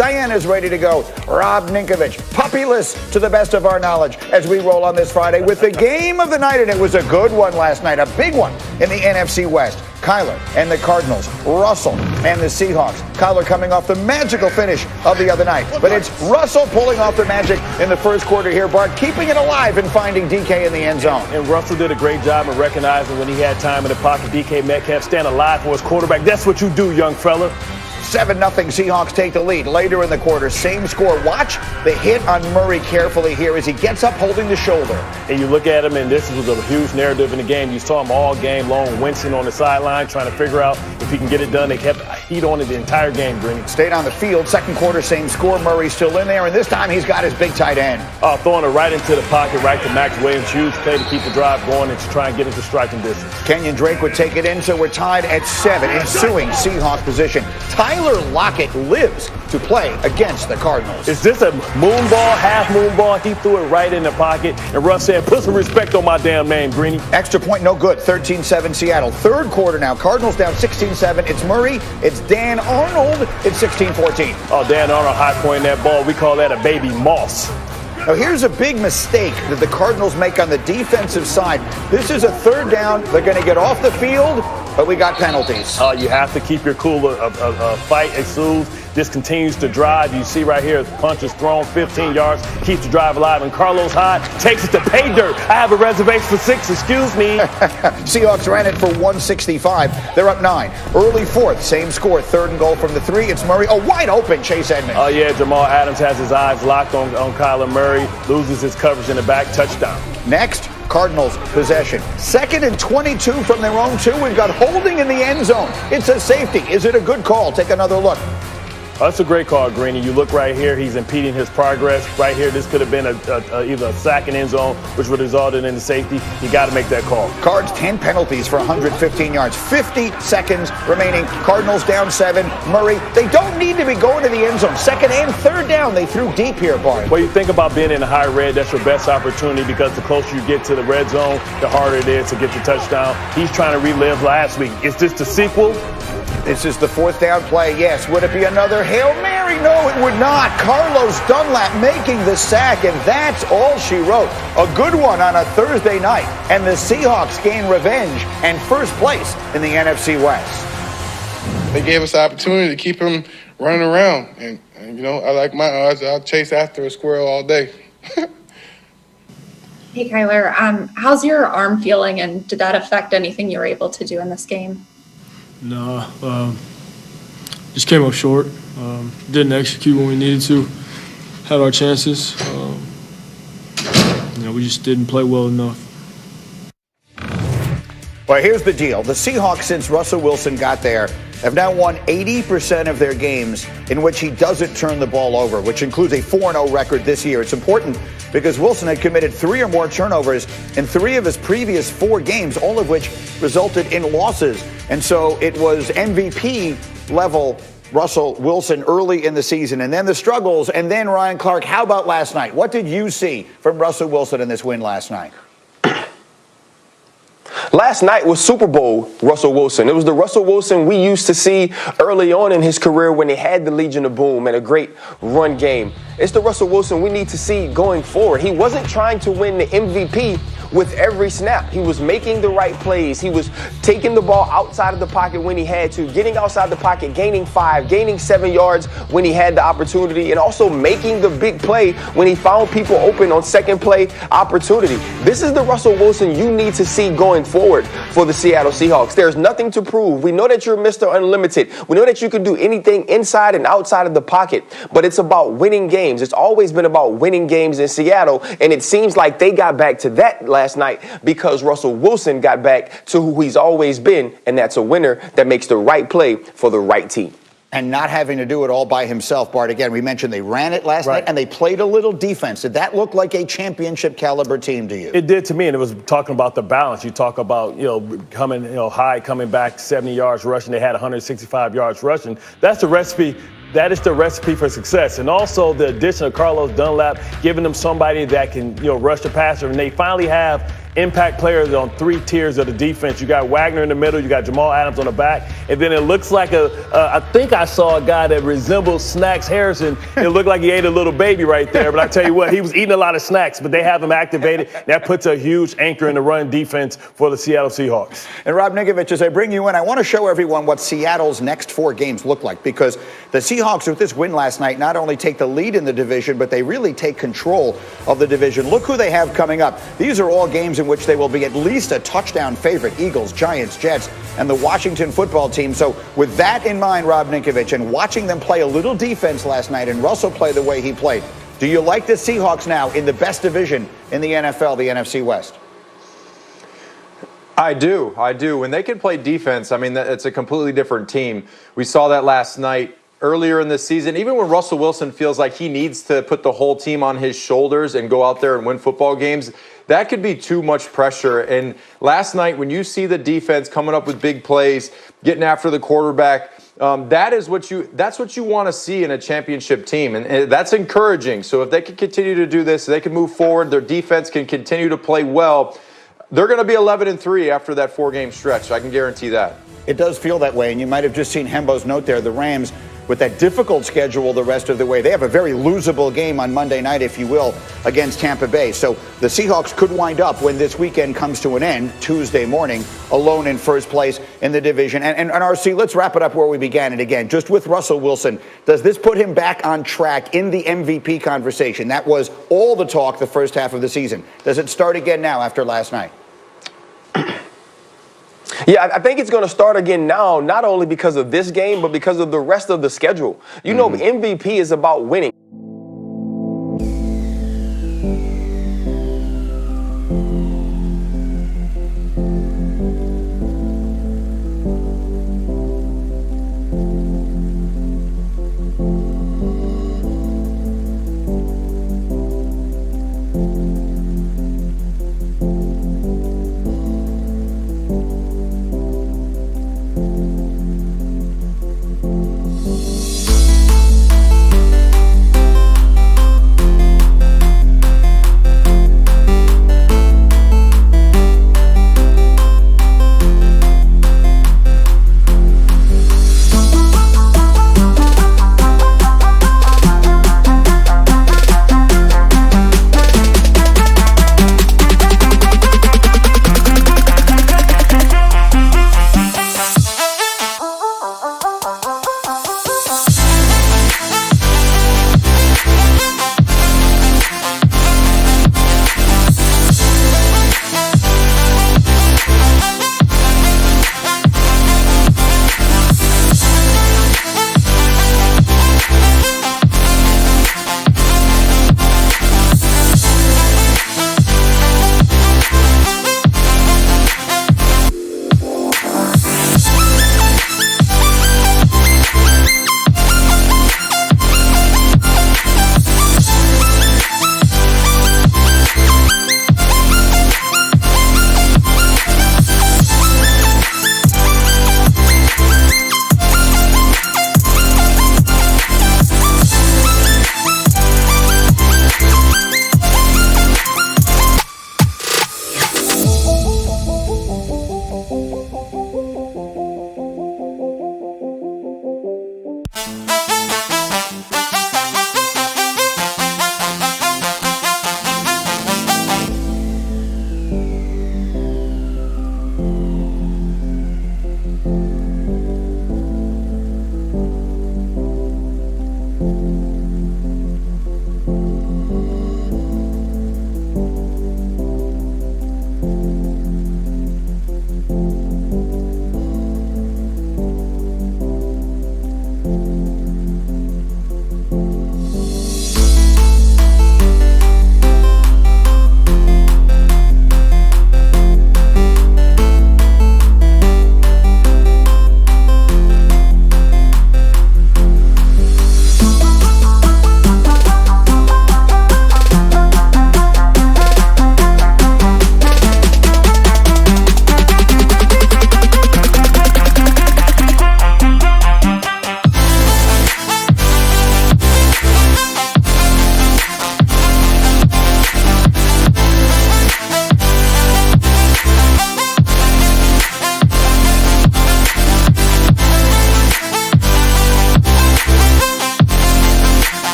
Diana's ready to go. Rob Ninkovich, puppyless to the best of our knowledge as we roll on this Friday with the game of the night. And it was a good one last night, a big one in the NFC West. Kyler and the Cardinals, Russell and the Seahawks. Kyler coming off the magical finish of the other night. But it's Russell pulling off the magic in the first quarter here, Bart, keeping it alive and finding DK in the end zone. And Russell did a great job of recognizing when he had time in the pocket. DK Metcalf stand alive for his quarterback. That's what you do, young fella. 7-0 Seahawks take the lead. Later in the quarter, same score. Watch the hit on Murray carefully here as he gets up holding the shoulder. And you look at him, and this was a huge narrative in the game. You saw him all game long, wincing on the sideline, trying to figure out if he can get it done. They kept heat on it the entire game, Greeny. Stayed on the field. Second quarter, same score. Murray's still in there, and this time he's got his big tight end. Throwing it right into the pocket, right to Max Williams. Huge play to keep the drive going and to try and get into striking distance. Kenyon Drake would take it in, so we're tied at 7. Ensuing Seahawks position. Tyler Lockett lives to play against the Cardinals. Is this a moon ball, half moon ball? He threw it right in the pocket, and Russ said, put some respect on my damn name, Greeny. Extra point, no good. 13-7 Seattle. Third quarter now. Cardinals down 16-7. It's Murray. It's Dan Arnold. It's 16-14. Oh, Dan Arnold high pointing that ball. We call that a baby moss. Now, here's a big mistake that the Cardinals make on the defensive side. This is a third down. They're going to get off the field, but we got penalties. You have to keep your cool. A fight ensues. This continues to drive. You see right here, the punch is thrown 15 yards, keeps the drive alive, and Carlos Hyde takes it to pay dirt. I have a reservation for 6, excuse me. Seahawks ran it for 165. They're up 9. Early fourth, same score, 3rd and goal from the 3. It's Murray. Wide open, Chase Edmonds. Oh, yeah, Jamal Adams has his eyes locked on Kyler Murray, loses his coverage in the back, touchdown. Next, Cardinals possession. 2nd and 22 from their own 2. We've got holding in the end zone. It's a safety. Is it a good call? Take another look. That's a great call, Greeny. You look right here, he's impeding his progress. Right here, this could have been either a sack and end zone, which would have resulted in the safety. You got to make that call. Cards 10 penalties for 115 yards. 50 seconds remaining. Cardinals down 7. Murray, they don't need to be going to the end zone. 2nd and 3rd down. They threw deep here, Bart. Well, you think about being in the high red, that's your best opportunity because the closer you get to the red zone, the harder it is to get the touchdown. He's trying to relive last week. Is this the sequel? This is the 4th down play. Yes. Would it be another Hail Mary? No, it would not. Carlos Dunlap making the sack, and that's all she wrote. A good one on a Thursday night, and the Seahawks gain revenge and first place in the NFC West. They gave us the opportunity to keep him running around, and you know, I like my odds. I'll chase after a squirrel all day. Hey, Kyler, how's your arm feeling, and did that affect anything you were able to do in this game? No, just came up short. Didn't execute when we needed to. Had our chances. We just didn't play well enough. Well, here's the deal. The Seahawks, since Russell Wilson got there, have now won 80% of their games in which he doesn't turn the ball over, which includes a 4-0 record this year. It's important because Wilson had committed 3 or more turnovers in 3 of his previous 4 games, all of which resulted in losses. And so it was MVP level Russell Wilson early in the season, and then the struggles, and then Ryan Clark. How about last night? What did you see from Russell Wilson in this win last night? Last night was Super Bowl Russell Wilson. It was the Russell Wilson we used to see early on in his career when he had the Legion of Boom and a great run game. It's the Russell Wilson we need to see going forward. He wasn't trying to win the MVP with every snap. He was making the right plays. He was taking the ball outside of the pocket when he had to, getting outside the pocket, gaining 5, gaining 7 yards when he had the opportunity, and also making the big play when he found people open on second play opportunity. This is the Russell Wilson you need to see going forward for the Seattle Seahawks. There's nothing to prove. We know that you're Mr. Unlimited. We know that you can do anything inside and outside of the pocket, but it's about winning games. It's always been about winning games in Seattle, and it seems like they got back to that last night because Russell Wilson got back to who he's always been, and that's a winner that makes the right play for the right team. And not having to do it all by himself, Bart. Again, we mentioned they ran it last night, and they played a little defense. Did that look like a championship caliber team to you? It did to me, and it was talking about the balance. You talk about, coming, high, coming back 70 yards rushing. They had 165 yards rushing. That's the recipe. That is the recipe for success. And also the addition of Carlos Dunlap, giving them somebody that can, rush the passer. And they finally have impact players on 3 tiers of the defense. You got Wagner in the middle, you got Jamal Adams on the back, and then it looks like I think I saw a guy that resembles Snacks Harrison. It looked like he ate a little baby right there, but I tell you what, he was eating a lot of snacks, but they have him activated. That puts a huge anchor in the run defense for the Seattle Seahawks. And Rob Ninkovich, as I bring you in, I want to show everyone what Seattle's next 4 games look like, because the Seahawks, with this win last night, not only take the lead in the division, but they really take control of the division. Look who they have coming up. These are all games in which they will be at least a touchdown favorite: Eagles, Giants, Jets, and the Washington football team. So with that in mind, Rob Ninkovich, and watching them play a little defense last night and Russell play the way he played, do you like the Seahawks now in the best division in the NFL, the NFC West? I do. When they can play defense, I mean, it's a completely different team. We saw that last night. Earlier in the season, even when Russell Wilson feels like he needs to put the whole team on his shoulders and go out there and win football games, that could be too much pressure. And last night, when you see the defense coming up with big plays, getting after the quarterback, that's what you want to see in a championship team, and that's encouraging. So if they can continue to do this, they can move forward, their defense can continue to play well, they're going to be 11-3 after that 4-game stretch. I can guarantee that. It does feel that way, and you might have just seen Hembo's note there. The Rams, with that difficult schedule the rest of the way, they have a very losable game on Monday night, if you will, against Tampa Bay. So the Seahawks could wind up, when this weekend comes to an end, Tuesday morning, alone in first place in the division. And RC, let's wrap it up where we began it again. Just with Russell Wilson, does this put him back on track in the MVP conversation? That was all the talk the first half of the season. Does it start again now after last night? Yeah, I think it's going to start again now, not only because of this game, but because of the rest of the schedule. You know, MVP is about winning.